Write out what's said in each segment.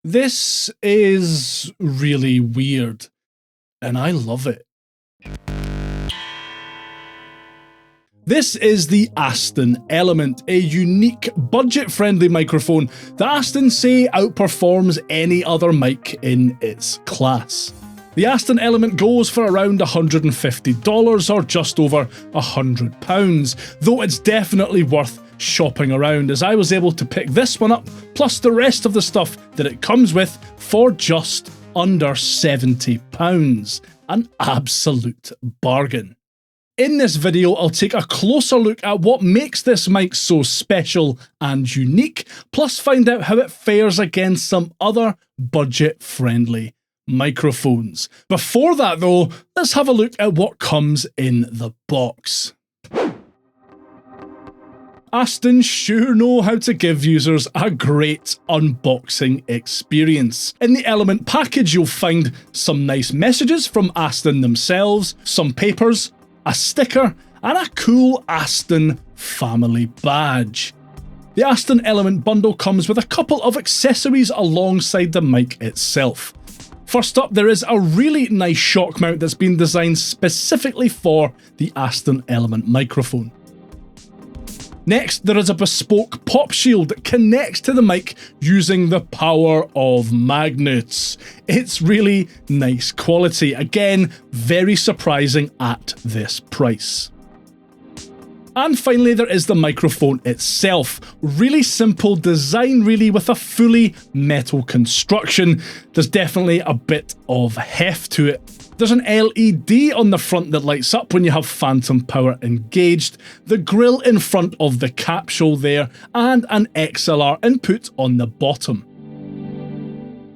This is really weird, and I love it. This is the Aston Element, a unique, budget-friendly microphone that Aston say outperforms any other mic in its class. The Aston Element goes for around $150 or just over £100, though it's definitely worth shopping around, as I was able to pick this one up, plus the rest of the stuff that it comes with, for just under £70. An absolute bargain. In this video, I'll take a closer look at what makes this mic so special and unique, plus find out how it fares against some other budget-friendly microphones. Before that though, let's have a look at what comes in the box. Aston sure know how to give users a great unboxing experience. In the Element package, you'll find some nice messages from Aston themselves, some papers, a sticker, and a cool Aston family badge. The Aston Element bundle comes with a couple of accessories alongside the mic itself. First up, there is a really nice shock mount that's been designed specifically for the Aston Element microphone. Next, there is a bespoke pop shield that connects to the mic using the power of magnets. It's really nice quality. Again, very surprising at this price. And finally, there is the microphone itself. Really simple design, really, with a fully metal construction. There's definitely a bit of heft to it. There's an LED on the front that lights up when you have phantom power engaged, the grille in front of the capsule there, and an XLR input on the bottom.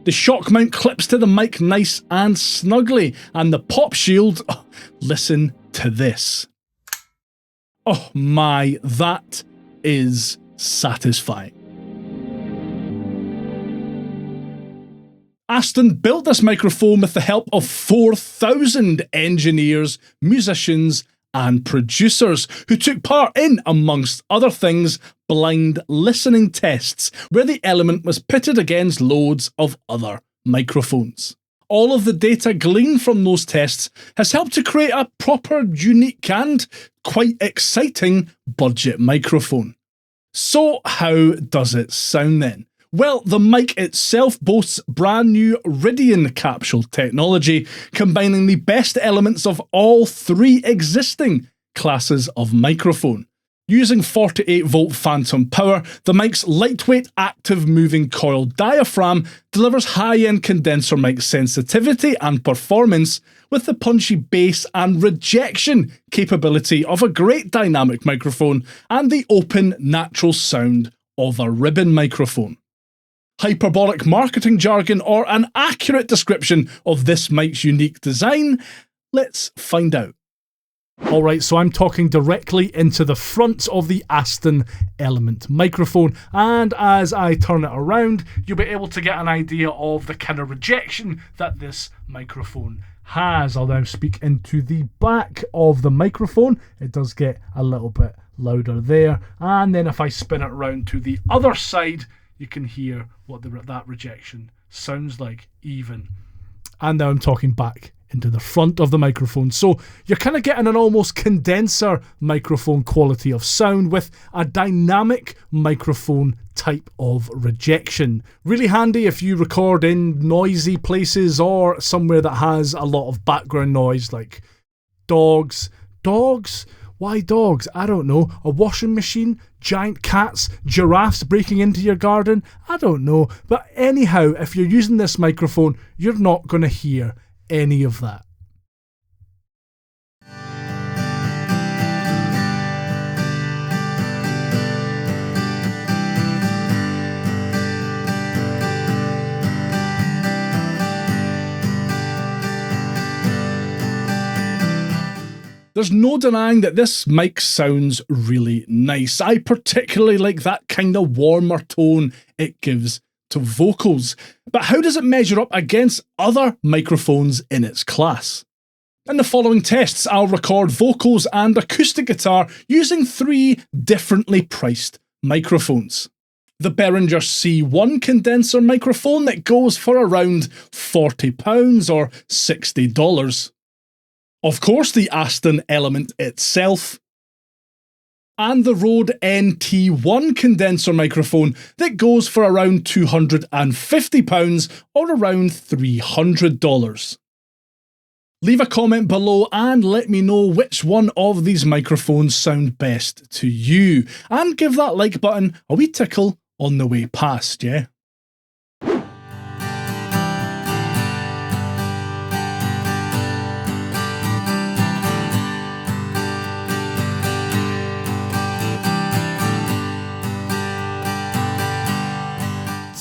The shock mount clips to the mic nice and snugly, and the pop shield, listen to this. Oh my, that is satisfying. Aston built this microphone with the help of 4,000 engineers, musicians, and producers who took part in, amongst other things, blind listening tests, where the Element was pitted against loads of other microphones. All of the data gleaned from those tests has helped to create a proper, unique, and quite exciting budget microphone. So how does it sound then? Well, the mic itself boasts brand new Ridian capsule technology, combining the best elements of all three existing classes of microphone. Using 48-volt phantom power, the mic's lightweight active moving coil diaphragm delivers high-end condenser mic sensitivity and performance with the punchy bass and rejection capability of a great dynamic microphone and the open, natural sound of a ribbon microphone. Hyperbolic marketing jargon or an accurate description of this mic's unique design? Let's find out. Alright, so I'm talking directly into the front of the Aston Element microphone, and as I turn it around, you'll be able to get an idea of the kind of rejection that this microphone has. I'll now speak into the back of the microphone. It does get a little bit louder there, and then if I spin it around to the other side, you can hear what that rejection sounds like even. And now I'm talking back into the front of the microphone. So you're kind of getting an almost condenser microphone quality of sound with a dynamic microphone type of rejection. Really handy if you record in noisy places or somewhere that has a lot of background noise like dogs. Dogs? Why dogs? I don't know. A washing machine? Giant cats? Giraffes breaking into your garden? I don't know. But anyhow, if you're using this microphone, you're not going to hear any of that. There's no denying that this mic sounds really nice. I particularly like that kind of warmer tone it gives to vocals. But how does it measure up against other microphones in its class? In the following tests, I'll record vocals and acoustic guitar using 3 differently priced microphones. the Behringer C1 condenser microphone that goes for around £40 or $60. Of course, the Aston Element itself, and the Rode NT1 condenser microphone that goes for around £250 or around $300. Leave a comment below and let me know which one of these microphones sound best to you. And give that like button a wee tickle on the way past, yeah?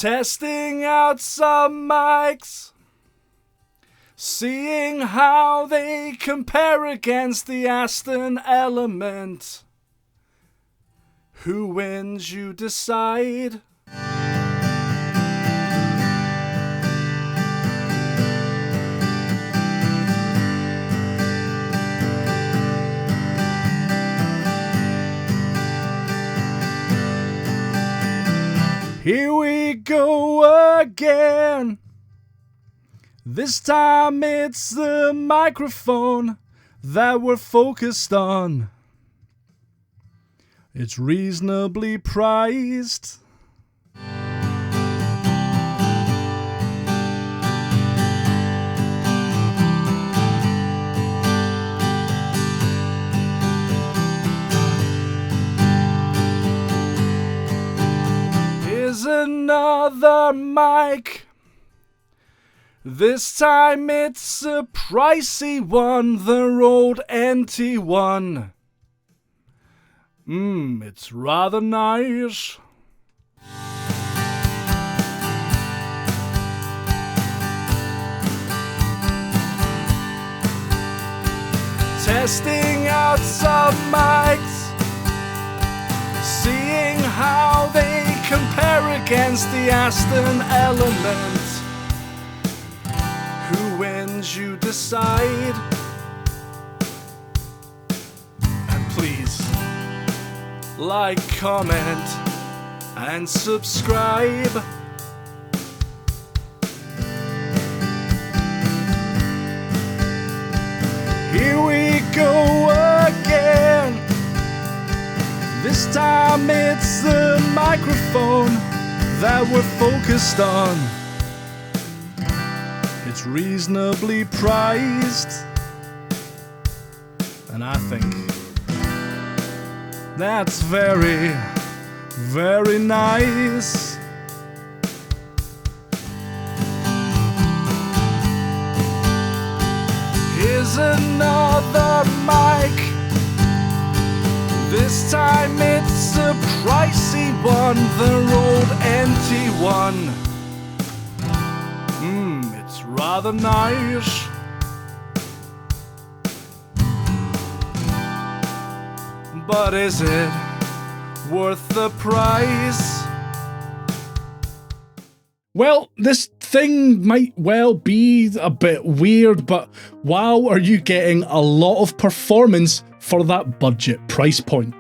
Testing out some mics, seeing how they compare against the Aston Element. Who wins, you decide. Here we go again. This time it's the microphone that we're focused on. It's reasonably priced. Here's another mic. This time it's a pricey one, the Rode NT1. It's rather nice. Testing out some mics, seeing how they compare against the Aston Element. Who wins, you decide. And please, like, comment, and subscribe. Here we go again. This time it's the microphone that we're focused on. It's reasonably priced, and I think that's very, very nice. Here's another mic. This time it's a pricey one, the Rode NT1. It's rather nice. But is it worth the price? Well, this thing might well be a bit weird, but wow, are you getting a lot of performance for that budget price point.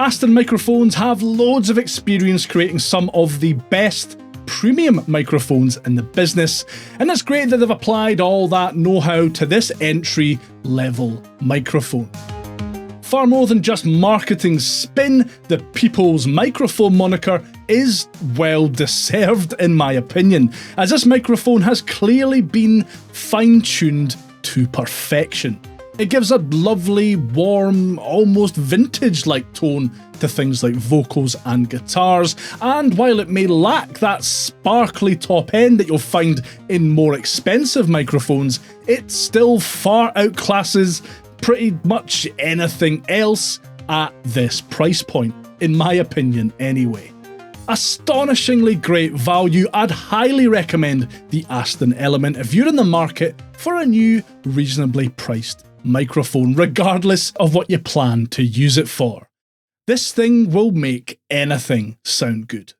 Aston microphones have loads of experience creating some of the best premium microphones in the business, and it's great that they've applied all that know-how to this entry-level microphone. Far more than just marketing spin, the People's Microphone moniker is well deserved in my opinion, as this microphone has clearly been fine-tuned to perfection. It gives a lovely, warm, almost vintage-like tone to things like vocals and guitars, and while it may lack that sparkly top end that you'll find in more expensive microphones, it still far outclasses pretty much anything else at this price point, in my opinion anyway. Astonishingly great value. I'd highly recommend the Aston Element if you're in the market for a new, reasonably priced microphone, regardless of what you plan to use it for. This thing will make anything sound good.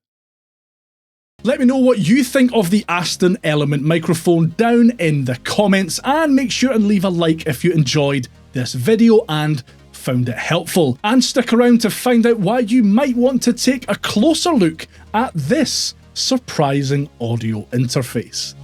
Let me know what you think of the Aston Element microphone down in the comments, and make sure and leave a like if you enjoyed this video and found it helpful, and stick around to find out why you might want to take a closer look at this surprising audio interface.